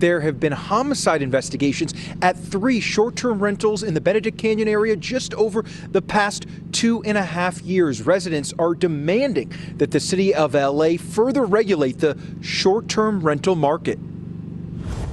there have been homicide investigations at 3 short-term rentals in the Benedict Canyon area just over the past 2.5 years. Residents are demanding that the city of LA further regulate the short-term rental market.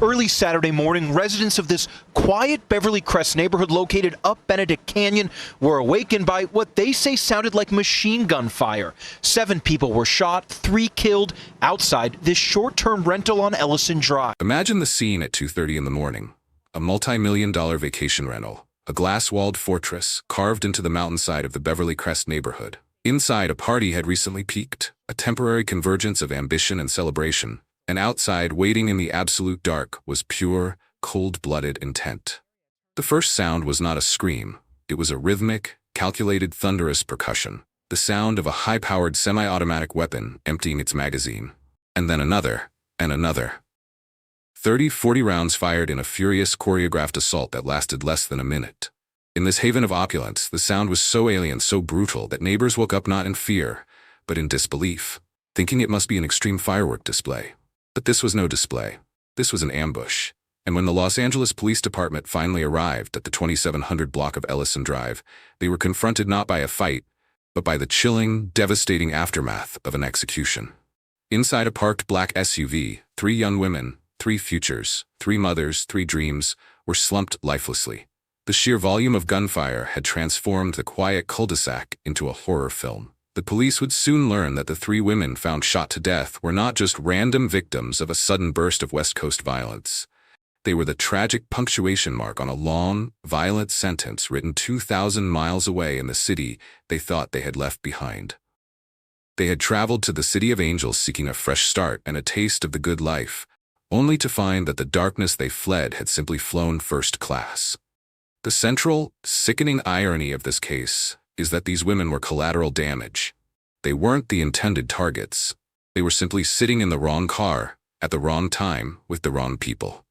Early Saturday morning, residents of this quiet Beverly Crest neighborhood located up Benedict Canyon were awakened by what they say sounded like machine gun fire. 7 people were shot, 3 killed outside this short-term rental on Ellison Drive. Imagine the scene at 2:30 in the morning. A multi-million-dollar vacation rental, a glass-walled fortress carved into the mountainside of the Beverly Crest neighborhood. Inside, a party had recently peaked, a temporary convergence of ambition and celebration. And outside, waiting in the absolute dark, was pure, cold-blooded intent. The first sound was not a scream. It was a rhythmic, calculated, thunderous percussion. The sound of a high-powered semi-automatic weapon emptying its magazine. And then another, and another. 30-40 rounds fired in a furious, choreographed assault that lasted less than a minute. In this haven of opulence, the sound was so alien, so brutal, that neighbors woke up not in fear, but in disbelief, thinking it must be an extreme firework display. But this was no display. This was an ambush. And when the Los Angeles Police Department finally arrived at the 2700 block of Ellison Drive, they were confronted not by a fight, but by the chilling, devastating aftermath of an execution. Inside a parked black SUV, 3 young women, 3 futures, 3 mothers, 3 dreams, were slumped lifelessly. The sheer volume of gunfire had transformed the quiet cul-de-sac into a horror film. The police would soon learn that the 3 women found shot to death were not just random victims of a sudden burst of West Coast violence. They were the tragic punctuation mark on a long, violent sentence written 2,000 miles away in the city they thought they had left behind. They had traveled to the City of Angels seeking a fresh start and a taste of the good life, only to find that the darkness they fled had simply flown first class. The central, sickening irony of this case is that these women were collateral damage. They weren't the intended targets. They were simply sitting in the wrong car, at the wrong time, with the wrong people.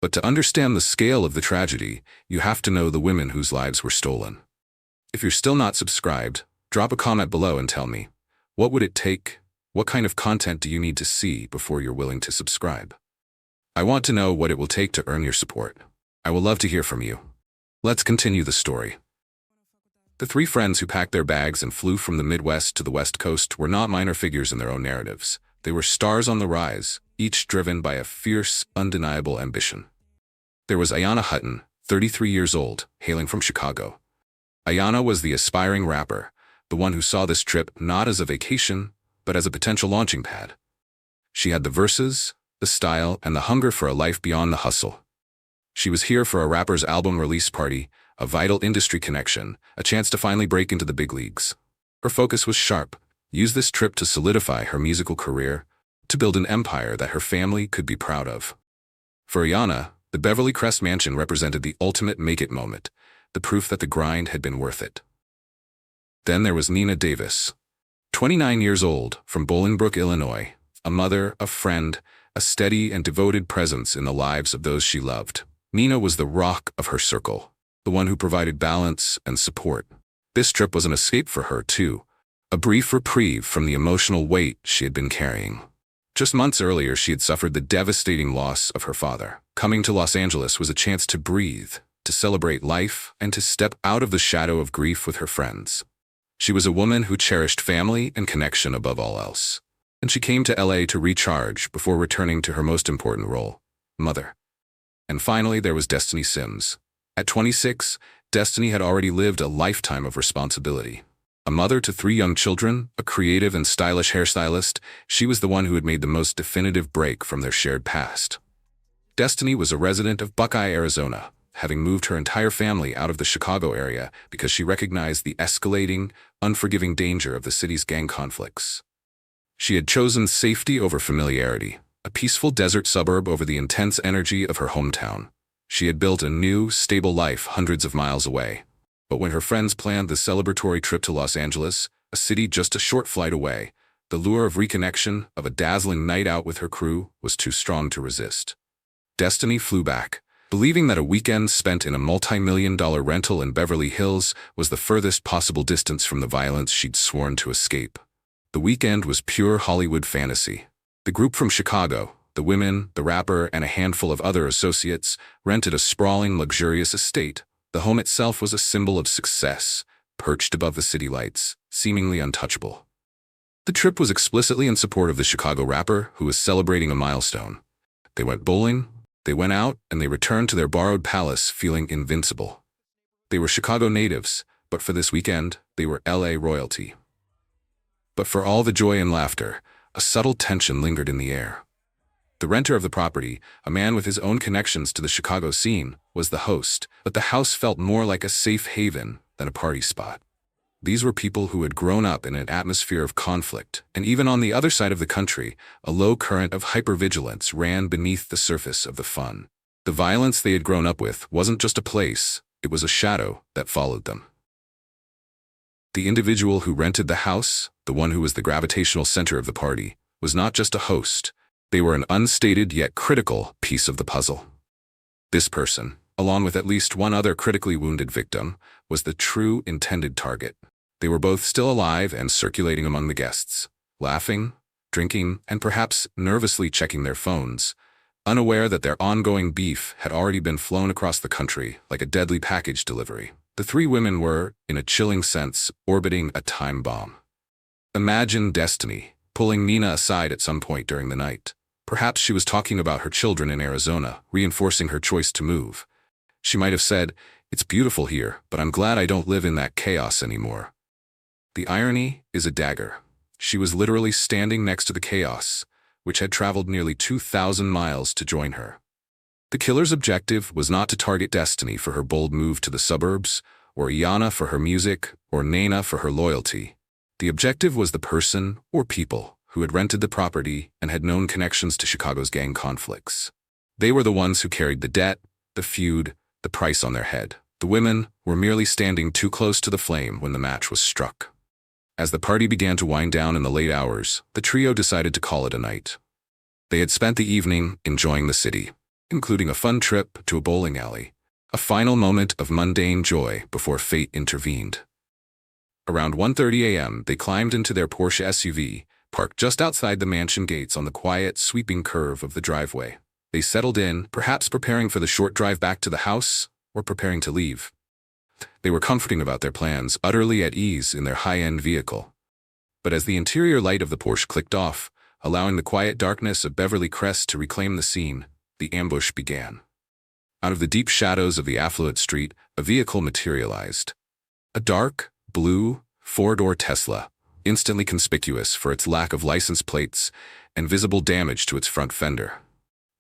But to understand the scale of the tragedy, you have to know the women whose lives were stolen. If you're still not subscribed, drop a comment below and tell me, what would it take? What kind of content do you need to see before you're willing to subscribe? I want to know what it will take to earn your support. I will love to hear from you. Let's continue the story. The 3 friends who packed their bags and flew from the Midwest to the West Coast were not minor figures in their own narratives. They were stars on the rise, each driven by a fierce, undeniable ambition. There was Iyana Hutton, 33 years old, hailing from Chicago. Iyana was the aspiring rapper, the one who saw this trip not as a vacation, but as a potential launching pad. She had the verses, the style, and the hunger for a life beyond the hustle. She was here for a rapper's album release party, a vital industry connection, a chance to finally break into the big leagues. Her focus was sharp. Use this trip to solidify her musical career, to build an empire that her family could be proud of. For Iyana, the Beverly Crest mansion represented the ultimate make-it moment, the proof that the grind had been worth it. Then there was Nenah Davis, 29 years old, from Bolingbrook, Illinois, a mother, a friend, a steady and devoted presence in the lives of those she loved. Nenah was the rock of her circle, the one who provided balance and support. This trip was an escape for her, too, a brief reprieve from the emotional weight she had been carrying. Just months earlier, she had suffered the devastating loss of her father. Coming to Los Angeles was a chance to breathe, to celebrate life, and to step out of the shadow of grief with her friends. She was a woman who cherished family and connection above all else. And she came to LA to recharge before returning to her most important role, mother. And finally, there was Destiny Sims. At 26, Destiny had already lived a lifetime of responsibility. A mother to 3 young children, a creative and stylish hairstylist, she was the one who had made the most definitive break from their shared past. Destiny was a resident of Buckeye, Arizona, having moved her entire family out of the Chicago area because she recognized the escalating, unforgiving danger of the city's gang conflicts. She had chosen safety over familiarity, a peaceful desert suburb over the intense energy of her hometown. She had built a new, stable life hundreds of miles away. But when her friends planned the celebratory trip to Los Angeles, a city just a short flight away, the lure of reconnection, of a dazzling night out with her crew, was too strong to resist. Destiny flew back, believing that a weekend spent in a multi-million-dollar rental in Beverly Hills was the furthest possible distance from the violence she'd sworn to escape. The weekend was pure Hollywood fantasy. The group from Chicago, The women, the rapper, and a handful of other associates rented a sprawling, luxurious estate. The home itself was a symbol of success, perched above the city lights, seemingly untouchable. The trip was explicitly in support of the Chicago rapper, who was celebrating a milestone. They went bowling, they went out, and they returned to their borrowed palace feeling invincible. They were Chicago natives, but for this weekend, they were LA royalty. But for all the joy and laughter, a subtle tension lingered in the air. The renter of the property, a man with his own connections to the Chicago scene, was the host, but the house felt more like a safe haven than a party spot. These were people who had grown up in an atmosphere of conflict, and even on the other side of the country, a low current of hypervigilance ran beneath the surface of the fun. The violence they had grown up with wasn't just a place, it was a shadow that followed them. The individual who rented the house, the one who was the gravitational center of the party, was not just a host. They were an unstated yet critical piece of the puzzle. This person, along with at least one other critically wounded victim, was the true intended target. They were both still alive and circulating among the guests, laughing, drinking, and perhaps nervously checking their phones, unaware that their ongoing beef had already been flown across the country like a deadly package delivery. The three women were, in a chilling sense, orbiting a time bomb. Imagine destiny pulling Nenah aside at some point during the night. Perhaps she was talking about her children in Arizona, reinforcing her choice to move. She might have said, "It's beautiful here, but I'm glad I don't live in that chaos anymore." The irony is a dagger. She was literally standing next to the chaos, which had traveled nearly 2,000 miles to join her. The killer's objective was not to target Destiny for her bold move to the suburbs, or Iyana for her music, or Nenah for her loyalty. The objective was the person, or people, who had rented the property and had known connections to Chicago's gang conflicts. They were the ones who carried the debt, the feud, the price on their head. The women were merely standing too close to the flame when the match was struck. As the party began to wind down in the late hours, the trio decided to call it a night. They had spent the evening enjoying the city, including a fun trip to a bowling alley, a final moment of mundane joy before fate intervened. Around 1:30 a.m., they climbed into their Porsche SUV, parked just outside the mansion gates on the quiet, sweeping curve of the driveway. They settled in, perhaps preparing for the short drive back to the house, or preparing to leave. They were comforting about their plans, utterly at ease in their high-end vehicle. But as the interior light of the Porsche clicked off, allowing the quiet darkness of Beverly Crest to reclaim the scene, the ambush began. Out of the deep shadows of the affluent street, a vehicle materialized. A dark, blue, four-door Tesla, instantly conspicuous for its lack of license plates and visible damage to its front fender.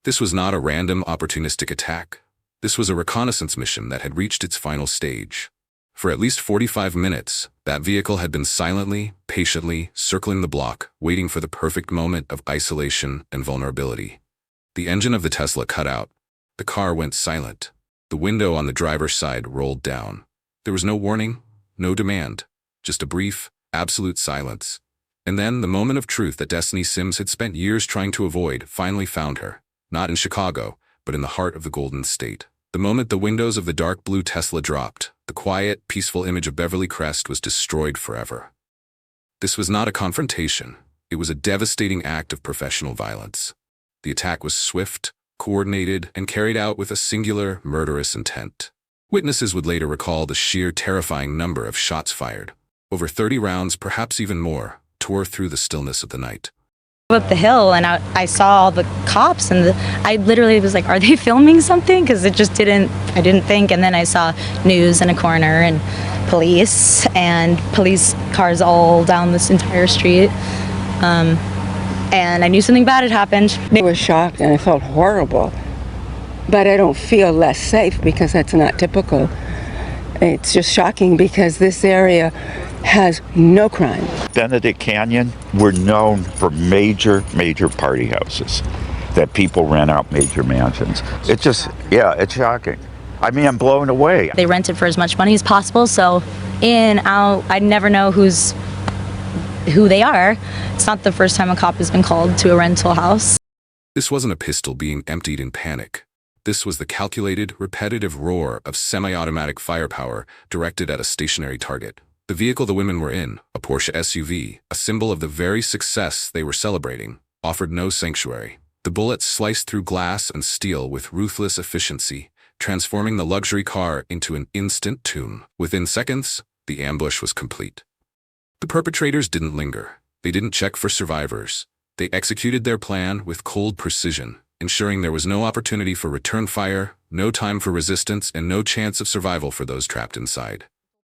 This was not a random, opportunistic attack. This was a reconnaissance mission that had reached its final stage. For at least 45 minutes, that vehicle had been silently, patiently circling the block, waiting for the perfect moment of isolation and vulnerability. The engine of the Tesla cut out. The car went silent. The window on the driver's side rolled down. There was no warning, no demand, just a brief, absolute silence. And then the moment of truth that Destiny Sims had spent years trying to avoid finally found her, not in Chicago, but in the heart of the Golden State. The moment the windows of the dark blue Tesla dropped, the quiet, peaceful image of Beverly Crest was destroyed forever. This was not a confrontation. It was a devastating act of professional violence. The attack was swift, coordinated, and carried out with a singular, murderous intent. Witnesses would later recall the sheer terrifying number of shots fired. Over 30 rounds, perhaps even more, tore through the stillness of the night. Up the hill, and I saw all the cops, and I literally was like, are they filming something? Because I didn't think. And then I saw news in a corner and police cars all down this entire street. And I knew something bad had happened. I was shocked and I felt horrible, but I don't feel less safe because that's not typical. It's just shocking because this area has no crime. Benedict Canyon, we're known for major party houses that people rent out major mansions. It's just, it's shocking. I mean, I'm blown away. They rent it for as much money as possible, so in, out, I never know who they are. It's not the first time a cop has been called to a rental house. This wasn't a pistol being emptied in panic. This was the calculated, repetitive roar of semi-automatic firepower directed at a stationary target. The vehicle the women were in, a Porsche SUV, a symbol of the very success they were celebrating, offered no sanctuary. The bullets sliced through glass and steel with ruthless efficiency, transforming the luxury car into an instant tomb. Within seconds, the ambush was complete. The perpetrators didn't linger. They didn't check for survivors. They executed their plan with cold precision, ensuring there was no opportunity for return fire, no time for resistance, and no chance of survival for those trapped inside.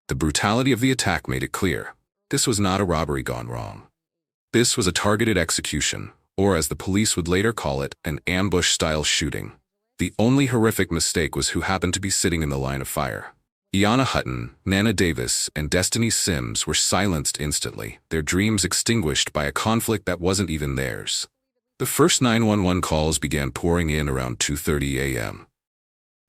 The brutality of the attack made it clear. This was not a robbery gone wrong. This was a targeted execution, or as the police would later call it, an ambush-style shooting. The only horrific mistake was who happened to be sitting in the line of fire. Iyana Hutton, Nenah Davis, and Destiny Sims were silenced instantly, their dreams extinguished by a conflict that wasn't even theirs. The first 911 calls began pouring in around 2:30 a.m.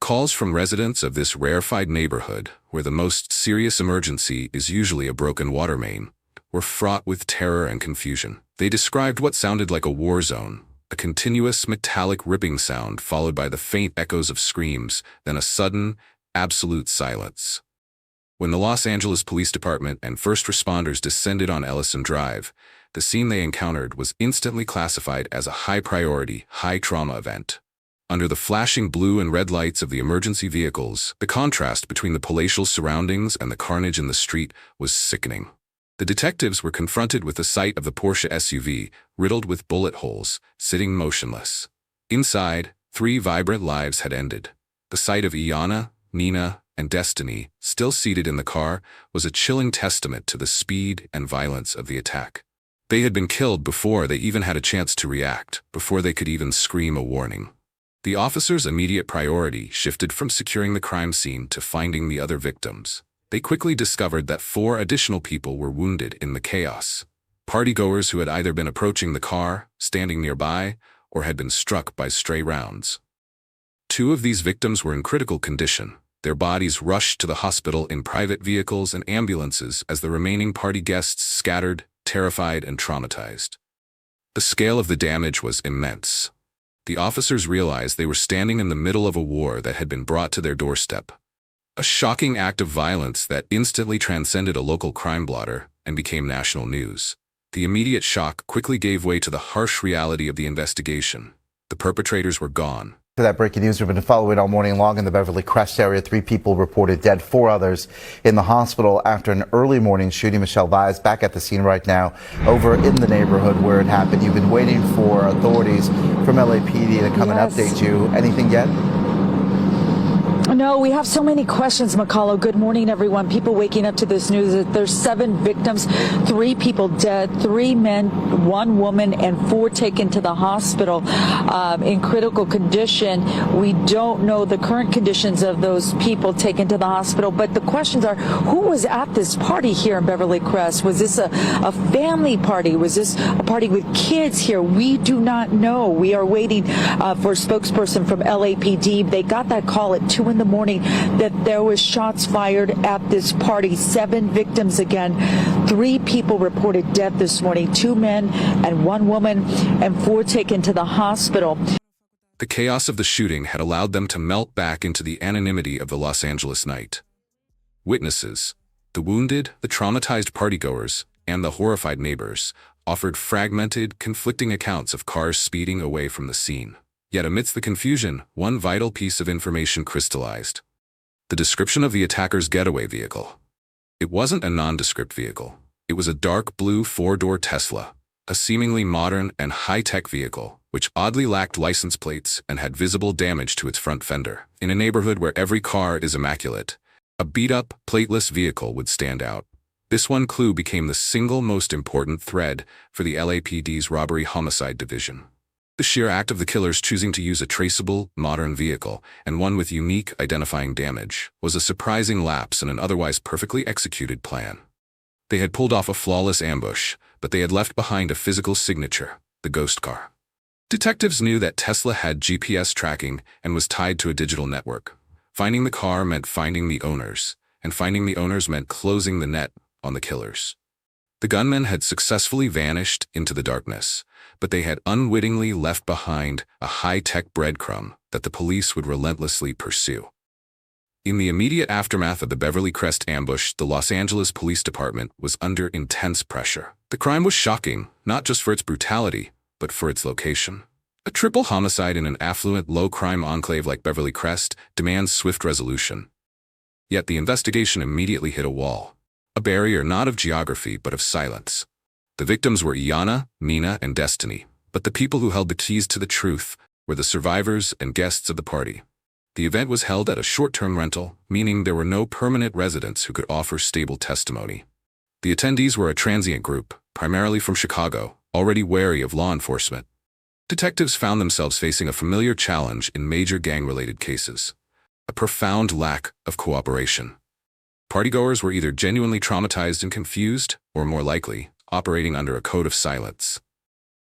Calls from residents of this rarefied neighborhood, where the most serious emergency is usually a broken water main, were fraught with terror and confusion. They described what sounded like a war zone, a continuous metallic ripping sound followed by the faint echoes of screams, then a sudden, absolute silence. When the Los Angeles Police Department and first responders descended on Ellison Drive, the scene they encountered was instantly classified as a high-priority, high-trauma event. Under the flashing blue and red lights of the emergency vehicles, the contrast between the palatial surroundings and the carnage in the street was sickening. The detectives were confronted with the sight of the Porsche SUV, riddled with bullet holes, sitting motionless. Inside, 3 vibrant lives had ended. The sight of Iyana, Nenah, and Destiny, still seated in the car, was a chilling testament to the speed and violence of the attack. They had been killed before they even had a chance to react, before they could even scream a warning. The officers' immediate priority shifted from securing the crime scene to finding the other victims. They quickly discovered that 4 additional people were wounded in the chaos. Partygoers who had either been approaching the car, standing nearby, or had been struck by stray rounds. 2 of these victims were in critical condition. Their bodies rushed to the hospital in private vehicles and ambulances as the remaining party guests scattered, terrified and traumatized. The scale of the damage was immense. The officers realized they were standing in the middle of a war that had been brought to their doorstep. A shocking act of violence that instantly transcended a local crime blotter and became national news. The immediate shock quickly gave way to the harsh reality of the investigation. The perpetrators were gone. To that breaking news we've been following all morning long in the Beverly Crest area. 3 people reported dead, 4 others in the hospital after an early morning shooting. Michelle Vaz back at the scene right now over in the neighborhood where it happened. You've been waiting for authorities from LAPD to come and update you. Anything yet? No, we have so many questions, McCullough. Good morning, everyone. People waking up to this news that there's 7 victims, 3 people dead, 3 men, 1 woman, and 4 taken to the hospital in critical condition. We don't know the current conditions of those people taken to the hospital, but the questions are, who was at this party here in Beverly Crest? Was this a family party? Was this a party with kids here? We do not know. We are waiting for a spokesperson from LAPD. They got that call at 2 in the morning that there was shots fired at this party. 7 victims again. 3 people reported dead this morning, 2 men and 1 woman, and 4 taken to the hospital. The chaos of the shooting had allowed them to melt back into the anonymity of the Los Angeles night. Witnesses, the wounded, the traumatized partygoers, and the horrified neighbors, offered fragmented, conflicting accounts of cars speeding away from the scene. Yet amidst the confusion, one vital piece of information crystallized. The description of the attacker's getaway vehicle. It wasn't a nondescript vehicle. It was a dark blue 4-door Tesla, a seemingly modern and high-tech vehicle, which oddly lacked license plates and had visible damage to its front fender. In a neighborhood where every car is immaculate, a beat-up, plateless vehicle would stand out. This one clue became the single most important thread for the LAPD's robbery-homicide division. The sheer act of the killers choosing to use a traceable, modern vehicle, and one with unique identifying damage, was a surprising lapse in an otherwise perfectly executed plan. They had pulled off a flawless ambush, but they had left behind a physical signature, the ghost car. Detectives knew that Tesla had GPS tracking and was tied to a digital network. Finding the car meant finding the owners, and finding the owners meant closing the net on the killers. The gunmen had successfully vanished into the darkness, but they had unwittingly left behind a high-tech breadcrumb that the police would relentlessly pursue. In the immediate aftermath of the Beverly Crest ambush, the Los Angeles Police Department was under intense pressure. The crime was shocking, not just for its brutality, but for its location. A triple homicide in an affluent, low-crime enclave like Beverly Crest demands swift resolution. Yet the investigation immediately hit a wall. A barrier not of geography, but of silence. The victims were Iyana, Nenah, and Destiny, but the people who held the keys to the truth were the survivors and guests of the party. The event was held at a short-term rental, meaning there were no permanent residents who could offer stable testimony. The attendees were a transient group, primarily from Chicago, already wary of law enforcement. Detectives found themselves facing a familiar challenge in major gang-related cases: a profound lack of cooperation. Partygoers were either genuinely traumatized and confused, or more likely, operating under a code of silence.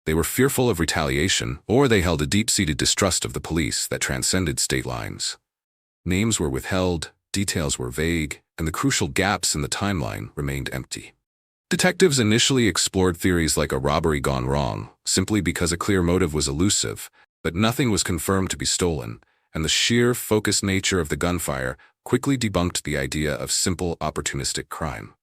They were fearful of retaliation, or they held a deep-seated distrust of the police that transcended state lines. Names were withheld, details were vague, and the crucial gaps in the timeline remained empty. Detectives initially explored theories like a robbery gone wrong, simply because a clear motive was elusive, but nothing was confirmed to be stolen, and the sheer, focused nature of the gunfire quickly debunked the idea of simple, opportunistic crime.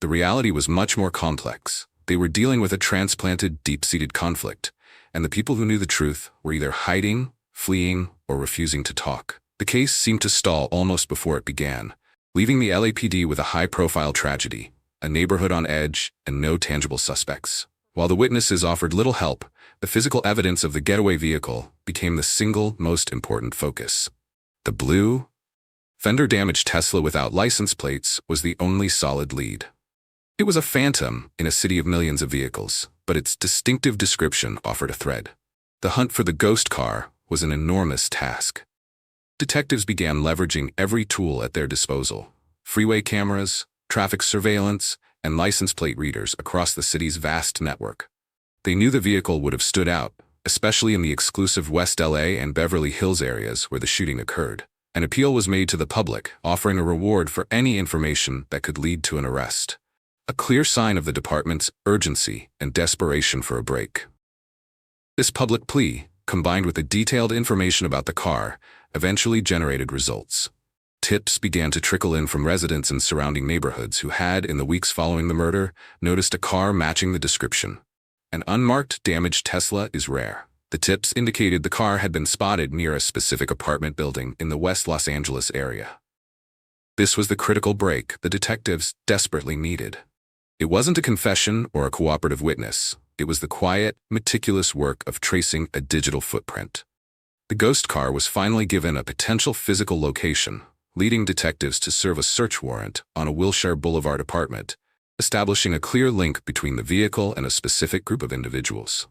The reality was much more complex. They were dealing with a transplanted, deep-seated conflict, and the people who knew the truth were either hiding, fleeing, or refusing to talk. The case seemed to stall almost before it began, leaving the LAPD with a high-profile tragedy, a neighborhood on edge, and no tangible suspects. While the witnesses offered little help, the physical evidence of the getaway vehicle became the single most important focus. The blue, fender-damaged Tesla without license plates was the only solid lead. It was a phantom in a city of millions of vehicles, but its distinctive description offered a thread. The hunt for the ghost car was an enormous task. Detectives began leveraging every tool at their disposal: freeway cameras, traffic surveillance, and license plate readers across the city's vast network. They knew the vehicle would have stood out, especially in the exclusive West LA and Beverly Hills areas where the shooting occurred. An appeal was made to the public, offering a reward for any information that could lead to an arrest. A clear sign of the department's urgency and desperation for a break. This public plea, combined with the detailed information about the car, eventually generated results. Tips began to trickle in from residents in surrounding neighborhoods who had, in the weeks following the murder, noticed a car matching the description. An unmarked, damaged Tesla is rare. The tips indicated the car had been spotted near a specific apartment building in the West Los Angeles area. This was the critical break the detectives desperately needed. It wasn't a confession or a cooperative witness. It was the quiet, meticulous work of tracing a digital footprint. The ghost car was finally given a potential physical location, leading detectives to serve a search warrant on a Wilshire Boulevard apartment, establishing a clear link between the vehicle and a specific group of individuals.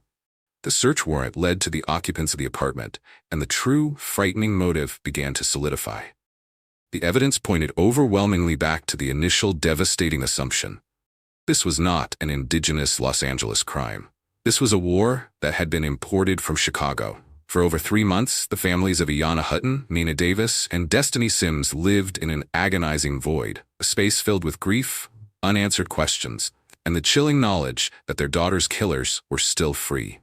The search warrant led to the occupants of the apartment, and the true, frightening motive began to solidify. The evidence pointed overwhelmingly back to the initial devastating assumption. This was not an indigenous Los Angeles crime. This was a war that had been imported from Chicago. For over 3 months, the families of Iyana Hutton, Nenah Davis, and Destiny Sims lived in an agonizing void, a space filled with grief, unanswered questions, and the chilling knowledge that their daughter's killers were still free.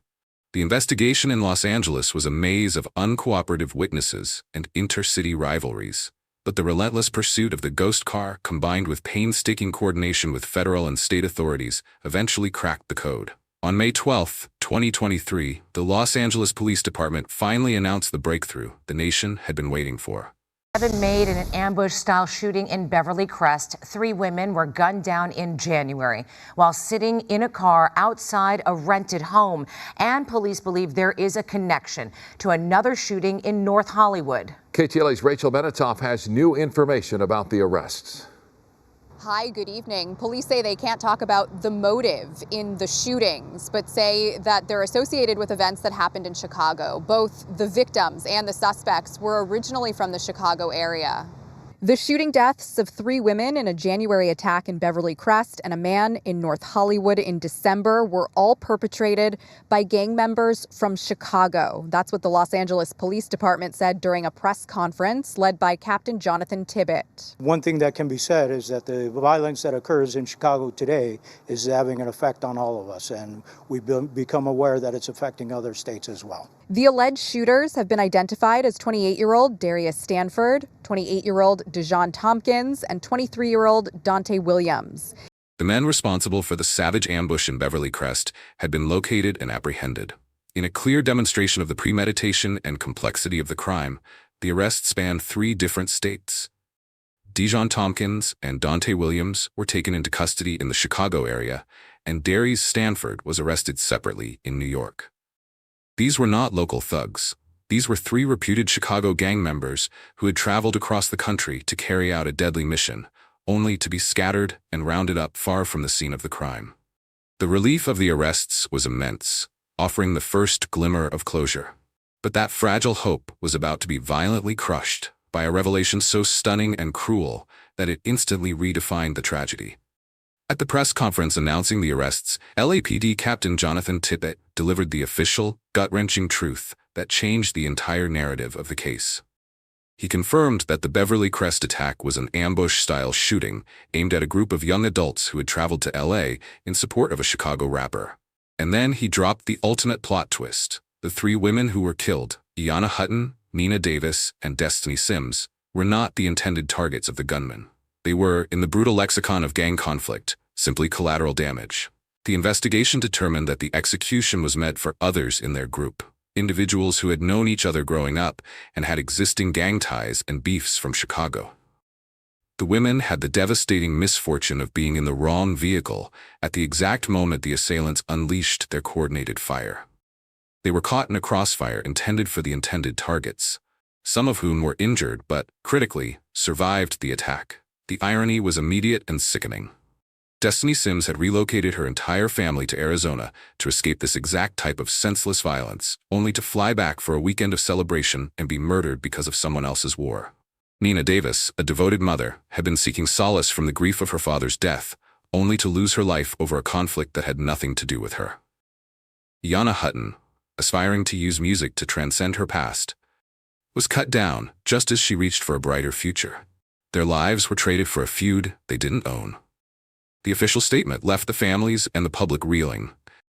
The investigation in Los Angeles was a maze of uncooperative witnesses and intercity rivalries. But the relentless pursuit of the ghost car, combined with painstaking coordination with federal and state authorities, eventually cracked the code. On May 12, 2023, the Los Angeles Police Department finally announced the breakthrough the nation had been waiting for. 7 made in an ambush-style shooting in Beverly Crest. 3 women were gunned down in January while sitting in a car outside a rented home. And police believe there is a connection to another shooting in North Hollywood. KTLA's Rachel Benetoff has new information about the arrests. Hi, good evening. Police say they can't talk about the motive in the shootings, but say that they're associated with events that happened in Chicago. Both the victims and the suspects were originally from the Chicago area. The shooting deaths of 3 women in a January attack in Beverly Crest and a man in North Hollywood in December were all perpetrated by gang members from Chicago. That's what the Los Angeles Police Department said during a press conference led by Captain Jonathan Tibbett. One thing that can be said is that the violence that occurs in Chicago today is having an effect on all of us, and we've become aware that it's affecting other states as well. The alleged shooters have been identified as 28-year-old Darius Stanford, 28-year-old Dejon Tompkins, and 23-year-old Dante Williams. The men responsible for the savage ambush in Beverly Crest had been located and apprehended. In a clear demonstration of the premeditation and complexity of the crime, the arrests spanned 3 different states. Dijon Tompkins and Dante Williams were taken into custody in the Chicago area, and Darius Stanford was arrested separately in New York. These were not local thugs. These were 3 reputed Chicago gang members who had traveled across the country to carry out a deadly mission, only to be scattered and rounded up far from the scene of the crime. The relief of the arrests was immense, offering the first glimmer of closure. But that fragile hope was about to be violently crushed by a revelation so stunning and cruel that it instantly redefined the tragedy. At the press conference announcing the arrests, LAPD Captain Jonathan Tippett delivered the official, gut-wrenching truth that changed the entire narrative of the case. He confirmed that the Beverly Crest attack was an ambush-style shooting aimed at a group of young adults who had traveled to LA in support of a Chicago rapper. And then he dropped the ultimate plot twist. The 3 women who were killed, Iyana Hutton, Nenah Davis, and Destiny Sims, were not the intended targets of the gunman. They were, in the brutal lexicon of gang conflict, simply collateral damage. The investigation determined that the execution was meant for others in their group, individuals who had known each other growing up and had existing gang ties and beefs from Chicago. The women had the devastating misfortune of being in the wrong vehicle at the exact moment the assailants unleashed their coordinated fire. They were caught in a crossfire intended for the intended targets, some of whom were injured but, critically, survived the attack. The irony was immediate and sickening. Destiny Sims had relocated her entire family to Arizona to escape this exact type of senseless violence, only to fly back for a weekend of celebration and be murdered because of someone else's war. Nenah Davis, a devoted mother, had been seeking solace from the grief of her father's death, only to lose her life over a conflict that had nothing to do with her. Iyana Hutton, aspiring to use music to transcend her past, was cut down just as she reached for a brighter future. Their lives were traded for a feud they didn't own. The official statement left the families and the public reeling,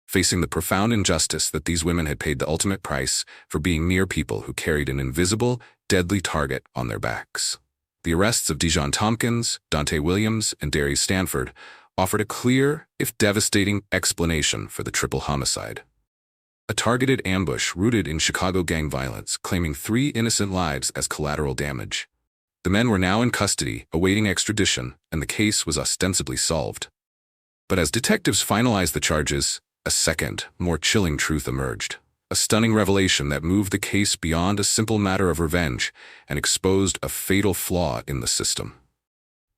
facing the profound injustice that these women had paid the ultimate price for being near people who carried an invisible, deadly target on their backs. The arrests of Dijon Tompkins, Dante Williams, and Darius Stanford offered a clear, if devastating, explanation for the triple homicide. A targeted ambush rooted in Chicago gang violence, claiming 3 innocent lives as collateral damage. The men were now in custody, awaiting extradition, and the case was ostensibly solved. But as detectives finalized the charges, a second, more chilling truth emerged. A stunning revelation that moved the case beyond a simple matter of revenge and exposed a fatal flaw in the system.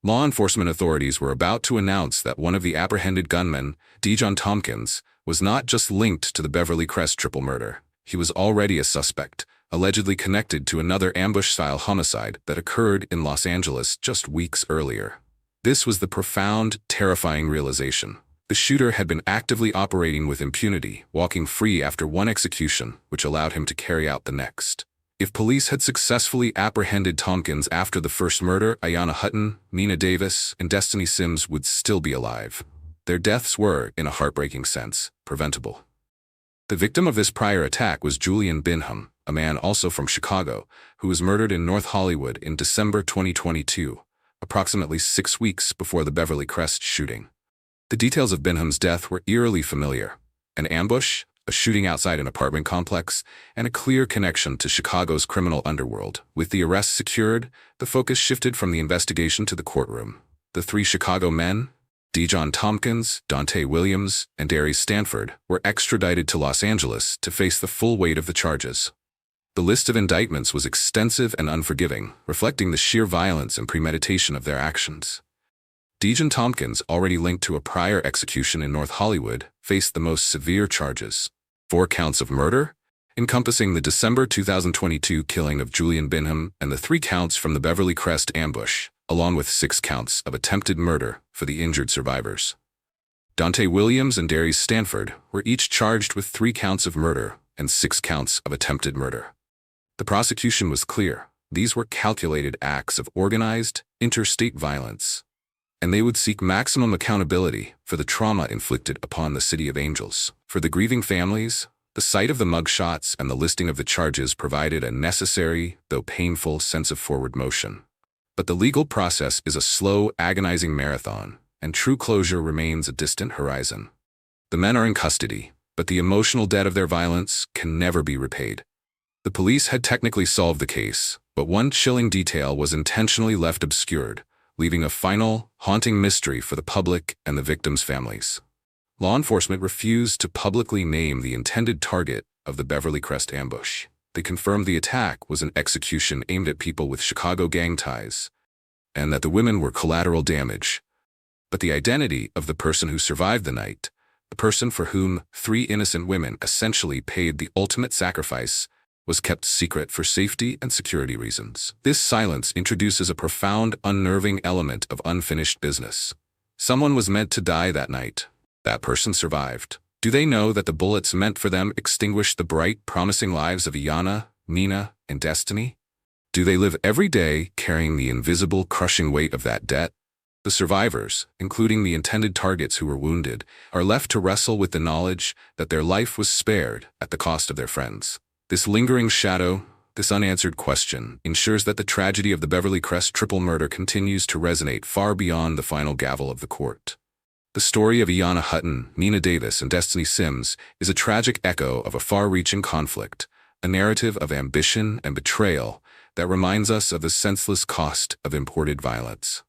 Law enforcement authorities were about to announce that one of the apprehended gunmen, Dijon Tompkins, was not just linked to the Beverly Crest triple murder. He was already a suspect, allegedly connected to another ambush-style homicide that occurred in Los Angeles just weeks earlier. This was the profound, terrifying realization. The shooter had been actively operating with impunity, walking free after one execution, which allowed him to carry out the next. If police had successfully apprehended Tompkins after the first murder, Iyana Hutton, Nenah Davis, and Destiny Sims would still be alive. Their deaths were, in a heartbreaking sense, preventable. The victim of this prior attack was Julian Binham, a man also from Chicago, who was murdered in North Hollywood in December 2022, approximately 6 weeks before the Beverly Crest shooting. The details of Binham's death were eerily familiar: an ambush, a shooting outside an apartment complex, and a clear connection to Chicago's criminal underworld. With the arrest secured, the focus shifted from the investigation to the courtroom. The 3 Chicago men, Dijon Tompkins, Dante Williams, and Darius Stanford, were extradited to Los Angeles to face the full weight of the charges. The list of indictments was extensive and unforgiving, reflecting the sheer violence and premeditation of their actions. Dijon Tompkins, already linked to a prior execution in North Hollywood, faced the most severe charges: 4 counts of murder, encompassing the December 2022 killing of Julian Binham and the 3 counts from the Beverly Crest ambush, along with 6 counts of attempted murder for the injured survivors. Dante Williams and Darius Stanford were each charged with 3 counts of murder and 6 counts of attempted murder. The prosecution was clear: these were calculated acts of organized, interstate violence, and they would seek maximum accountability for the trauma inflicted upon the City of Angels. For the grieving families, the sight of the mugshots and the listing of the charges provided a necessary, though painful, sense of forward motion. But the legal process is a slow, agonizing marathon, and true closure remains a distant horizon. The men are in custody, but the emotional debt of their violence can never be repaid. The police had technically solved the case, but one chilling detail was intentionally left obscured, leaving a final, haunting mystery for the public and the victims' families. Law enforcement refused to publicly name the intended target of the Beverly Crest ambush. They confirmed the attack was an execution aimed at people with Chicago gang ties, and that the women were collateral damage. But the identity of the person who survived the night, the person for whom 3 innocent women essentially paid the ultimate sacrifice, was kept secret for safety and security reasons. This silence introduces a profound, unnerving element of unfinished business. Someone was meant to die that night. That person survived. Do they know that the bullets meant for them extinguished the bright, promising lives of Iyana, Nenah, and Destiny? Do they live every day carrying the invisible, crushing weight of that debt? The survivors, including the intended targets who were wounded, are left to wrestle with the knowledge that their life was spared at the cost of their friends. This lingering shadow, this unanswered question, ensures that the tragedy of the Beverly Crest triple murder continues to resonate far beyond the final gavel of the court. The story of Iyana Hutton, Nenah Davis, and Destiny Sims is a tragic echo of a far-reaching conflict, a narrative of ambition and betrayal that reminds us of the senseless cost of imported violence.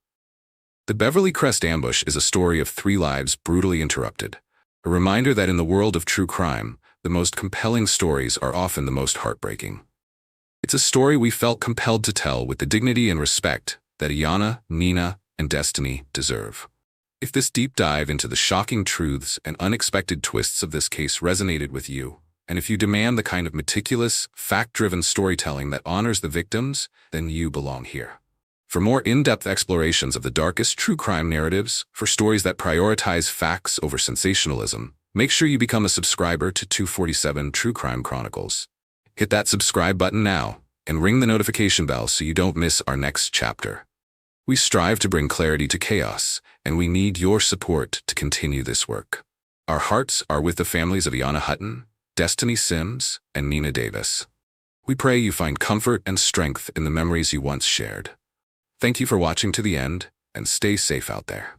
The Beverly Crest ambush is a story of 3 lives brutally interrupted, a reminder that in the world of true crime, the most compelling stories are often the most heartbreaking. It's a story we felt compelled to tell with the dignity and respect that Iyana, Nenah, and Destiny deserve. If this deep dive into the shocking truths and unexpected twists of this case resonated with you, and if you demand the kind of meticulous, fact-driven storytelling that honors the victims, then you belong here. For more in-depth explorations of the darkest true crime narratives, for stories that prioritize facts over sensationalism, make sure you become a subscriber to 247 True Crime Chronicles. Hit that subscribe button now and ring the notification bell so you don't miss our next chapter. We strive to bring clarity to chaos, and we need your support to continue this work. Our hearts are with the families of Iyana Hutton, Destiny Sims, and Nenah Davis. We pray you find comfort and strength in the memories you once shared. Thank you for watching to the end, and stay safe out there.